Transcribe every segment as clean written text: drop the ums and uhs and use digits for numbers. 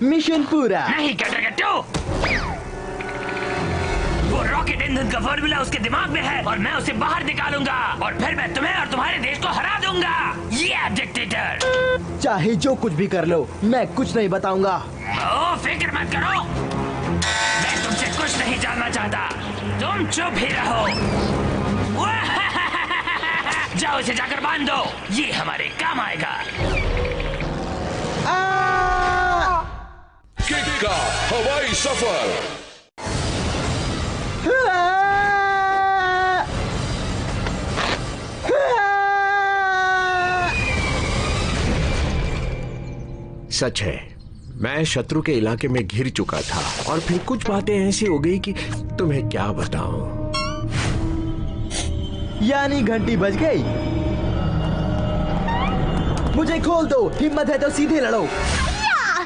Mission पूरा। नहीं कैटरगट्टू, वो रॉकेट इंजन का फॉर्मूला उसके दिमाग में है और मैं उसे बाहर निकालूंगा और फिर मैं तुम्हें और तुम्हारे देश को हरा दूंगा। ये डिक्टेटर। चाहे जो कुछ भी कर लो, मैं कुछ नहीं बताऊंगा। ओ, फिक्र मत करो, मैं तुमसे कुछ नहीं जानना चाहता। तुम चुप ही रहो। जाओ इसे जाकर बांध दो, ये हमारे काम आएगा। किक का हवाई सफर। सच है, मैं शत्रु के इलाके में घिर चुका था और फिर कुछ बातें ऐसी हो गई कि तुम्हें क्या बताऊं। यानी घंटी बज गई। मुझे खोल दो, हिम्मत है तो सीधे लड़ो। मैं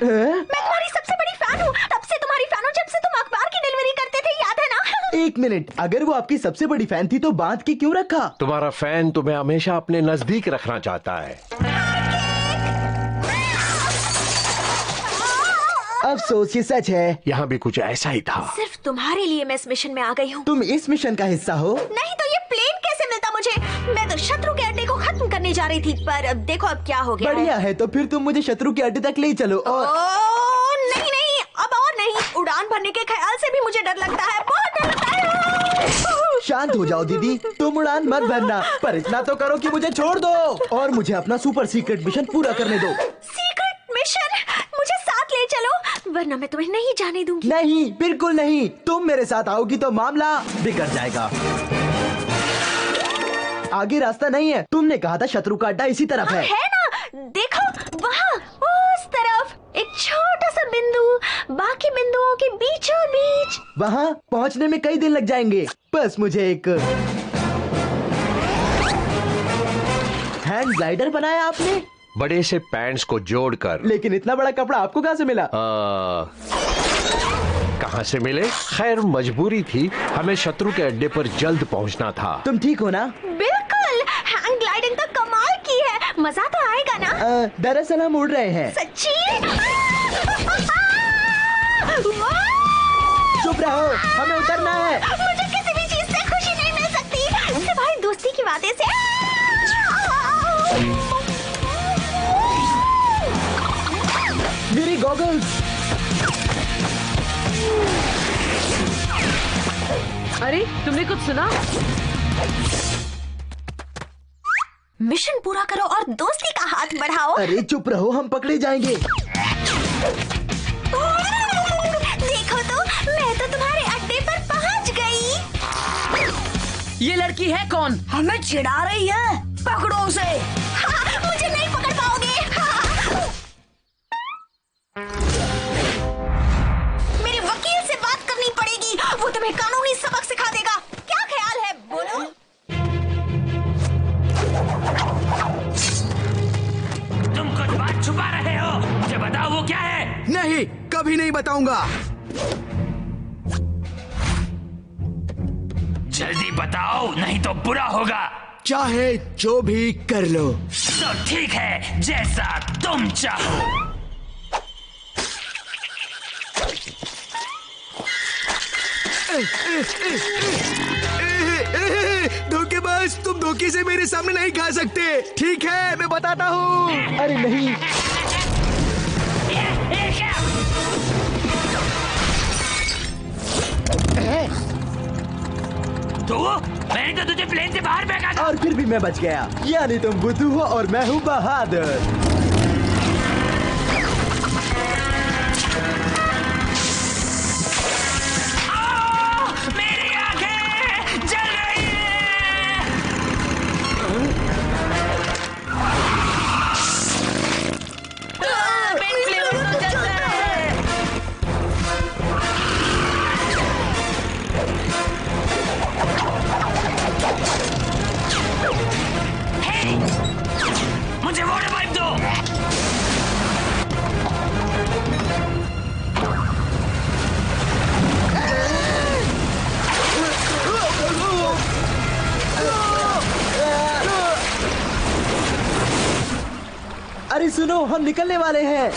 तुम्हारी सबसे बड़ी फैन हूँ, तब से तुम्हारी फैन हूँ जब से तुम अखबार की डिलीवरी करते थे, याद है ना? एक मिनट, अगर वो आपकी सबसे बड़ी फैन थी तो बांध के क्यों रखा? तुम्हारा फैन तुम्हें हमेशा अपने नजदीक रखना चाहता है। अफसोस ये सच है। यहाँ भी कुछ ऐसा ही था। सिर्फ तुम्हारे लिए मैं इस मिशन में आ गई हूँ। तुम इस मिशन का हिस्सा हो? नहीं तो ये प्लेन कैसे मिलता मुझे? मैं तो शत्रु के अड्डे को खत्म करने जा रही थी, पर अब देखो अब क्या हो गया। बढ़िया है, तो फिर तुम मुझे शत्रु के अड्डे तक ले चलो। और नहीं नहीं, अब और नहीं। उड़ान भरने के ख्याल से भी मुझे डर लगता है, बहुत डर लगता है। शांत हो जाओ दीदी, तुम उड़ान मत भरना, पर इतना तो करो कि मुझे छोड़ दो और मुझे अपना सुपर सीक्रेट मिशन पूरा करने दो। Secret mission? मुझे साथ ले चलो, वरना मैं तुम्हें नहीं जाने दूंगी। नहीं, बिल्कुल नहीं। तुम मेरे साथ आओगी तो मामला बिगड़ जाएगा। आगे रास्ता नहीं है, तुमने कहा था शत्रु का अड्डा इसी तरफ है। है ना, देखो वहाँ उस तरफ एक छोटा सा बिंदु, बाकी बिंदुओं के बीचों बीच। वहाँ पहुँचने में कई दिन लग जाएंगे। बस मुझे एक हैंड ग्लाइडर बनाया आपने। बड़े से पैंट्स को जोड़कर। लेकिन इतना बड़ा कपड़ा आपको कहाँ से मिला? कहाँ से मिले? खैर मजबूरी थी, हमें शत्रु के अड्डे पर जल्द पहुँचना था। तुम ठीक हो ना? बिल्कुल, हैंग ग्लाइडिंग तो कमाल की है, मजा तो आएगा ना? दरअसल हम उड़ रहे हैं। सच्ची? चुप रहो, हमें उतरना है। मुझे किसी भी चीज से खुशी नहीं मिल सकती सिवाय दोस्ती की बातें से। मेरी गॉगल्स। अरे तुमने कुछ सुना? मिशन पूरा करो और दोस्ती का हाथ बढ़ाओ। अरे चुप रहो, हम पकड़े जाएंगे। देखो तो, मैं तो तुम्हारे अड्डे पर पहुंच गई। ये लड़की है कौन? हमें चिढ़ा रही है, पकड़ो उसे। हाँ, मुझे नहीं पकड़ पाओगे। हाँ। मेरे वकील से बात करनी पड़ेगी, वो तुम्हें कानूनी सबक सिखा देगा। क्या ख्याल है, बोलो? तुम कुछ बात छुपा रहे हो, मुझे बताओ वो क्या है? नहीं, कभी नहीं बताऊंगा। जल्दी बताओ, नहीं तो बुरा होगा। चाहे जो भी कर लो। तो ठीक है, जैसा तुम चाहो। धोखेबाज, तुम धोखे से मेरे सामने नहीं खा सकते। ठीक है, मैं बताता हूँ। अरे नहीं। तो मैंने तो तुझे प्लेन से बाहर फेंका था। और फिर भी मैं बच गया। यानी तुम बुद्धू हो और मैं हूँ बहादुर। मेरी आंखें जल रही हैं। मुझे वाटर पाइप दो। अरे सुनो, हम निकलने वाले हैं।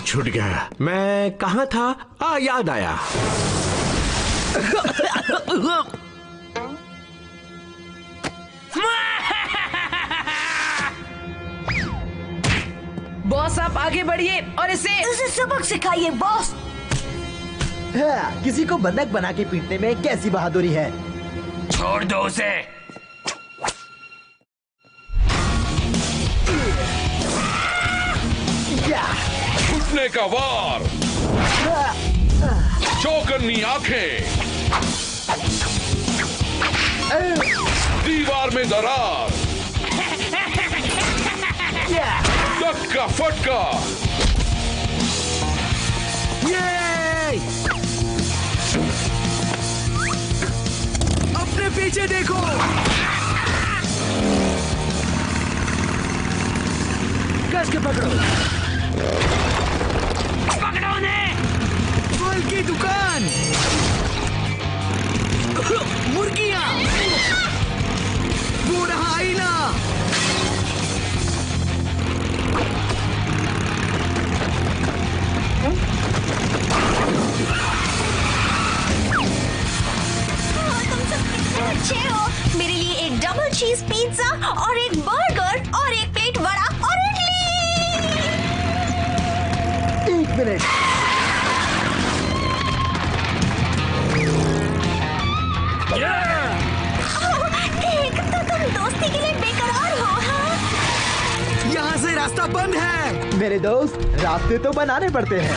छूट गया। मैं कहाँ था? याद आया। बॉस आप आगे बढ़िए और इसे सबक सिखाइए बॉस। हाँ, किसी को बंधक बना के पीटने में कैसी बहादुरी है। छोड़ दो उसे। घुटने का वार, चौकन्नी आंखें, दीवार में दरार, टक का फटका। अपने पीछे देखो। कस के पकड़ो। पकड़ो उन्हें। फल की दुकान, मुर्गियां, वो रहा आईना। तुम सब कितने अच्छे हो। मेरे लिए एक डबल चीज पिज्जा और एक बर्गर और एक प्लेट वड़ा और इडली। 1 मिनट। एक तो तुम दोस्ती के लिए बेकरार हो। हाँ? यहाँ से रास्ता बंद है। मेरे दोस्त, रास्ते तो बनाने पड़ते हैं।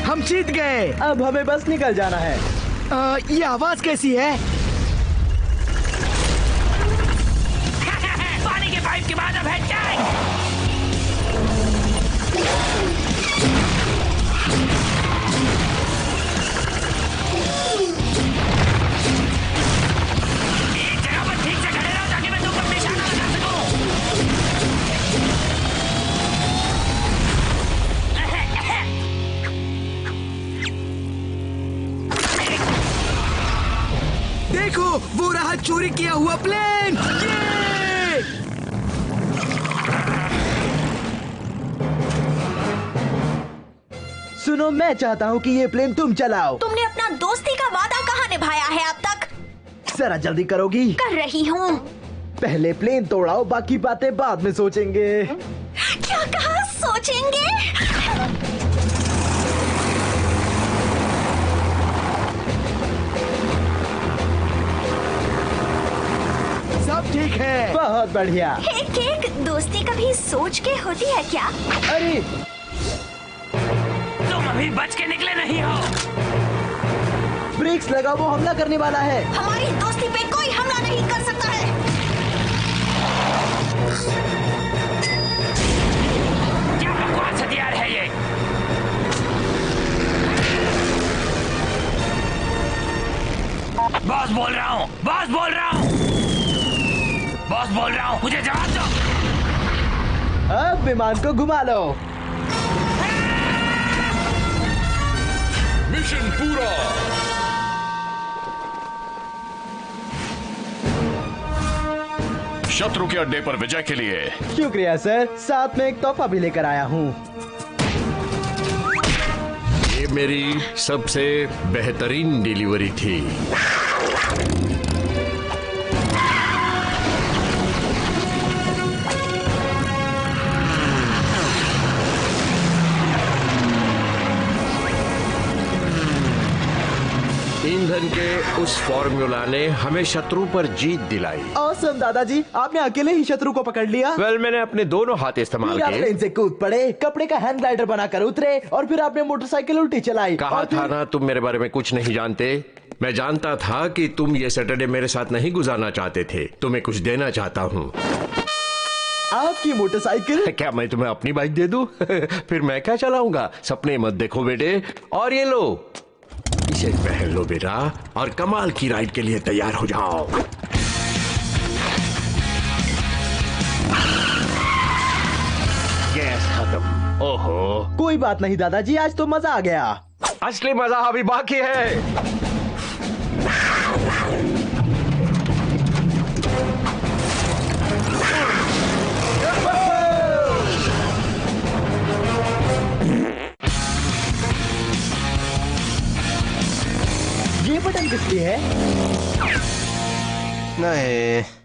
हम जीत गए। अब हमें बस निकल जाना है। ये आवाज कैसी है? पानी के पाइप के बाद अब है टैंक। एक जगह पर ठीक से खड़े रहो ताकि मैं तुम पर निशाना लगा सकूं। देखो, वो रहा चोरी किया हुआ प्लेन। सुनो, मैं चाहता हूँ कि ये प्लेन तुम चलाओ। तुमने अपना दोस्ती का वादा कहाँ निभाया है अब तक? जरा जल्दी करोगी? कर रही हूँ। पहले प्लेन तोड़ाओ, बाकी बातें बाद में सोचेंगे। क्या कहा सोचेंगे? सब ठीक है। बहुत बढ़िया। एक दोस्ती कभी सोच के होती है क्या? अरे तुम अभी बच के निकले नहीं हो। ब्रेक्स लगा, वो हमला करने वाला है। हमारी दोस्ती पे कोई हमला नहीं कर सकता है। क्या बकवास हथियार है ये? बॉस बोल रहा हूँ, बॉस बोल रहा हूँ, बॉस बोल रहा हूँ, मुझे जवाब दो। अब विमान को घुमा लो। मिशन पूरा। शत्रु के अड्डे पर विजय के लिए शुक्रिया सर, साथ में एक तोहफा भी लेकर आया हूँ। ये मेरी सबसे बेहतरीन डिलीवरी थी। ईंधन के उस फॉर्मूला ने हमें शत्रु पर जीत दिलाई। ऑसम दादाजी, आपने अकेले ही शत्रु को पकड़ लिया। वेल, मैंने अपने दोनों हाथ इस्तेमाल फिर आप किए। प्लेन से कूद पड़े, कपड़े का हैंड ग्लाइडर बनाकर उतरे और फिर आपने मोटरसाइकिल उल्टी चलाई। कहा और था फिर- ना, तुम मेरे बारे में कुछ नहीं जानते। मैं जानता था कि तुम ये सैटरडे मेरे साथ नहीं गुजारना चाहते थे। तुम्हें कुछ देना चाहता हूँ। आपकी मोटरसाइकिल? क्या मैं तुम्हें अपनी बाइक दे दूं? फिर मैं क्या चलाऊंगा? सपने मत देखो बेटे। और ये लो, इसे पहन लो बेटा और कमाल की राइड के लिए तैयार हो जाओ। गैस खत्म। ओहो, कोई बात नहीं दादाजी, आज तो मजा आ गया। असली मजा अभी बाकी है। ये बटन किस लिए है? नहीं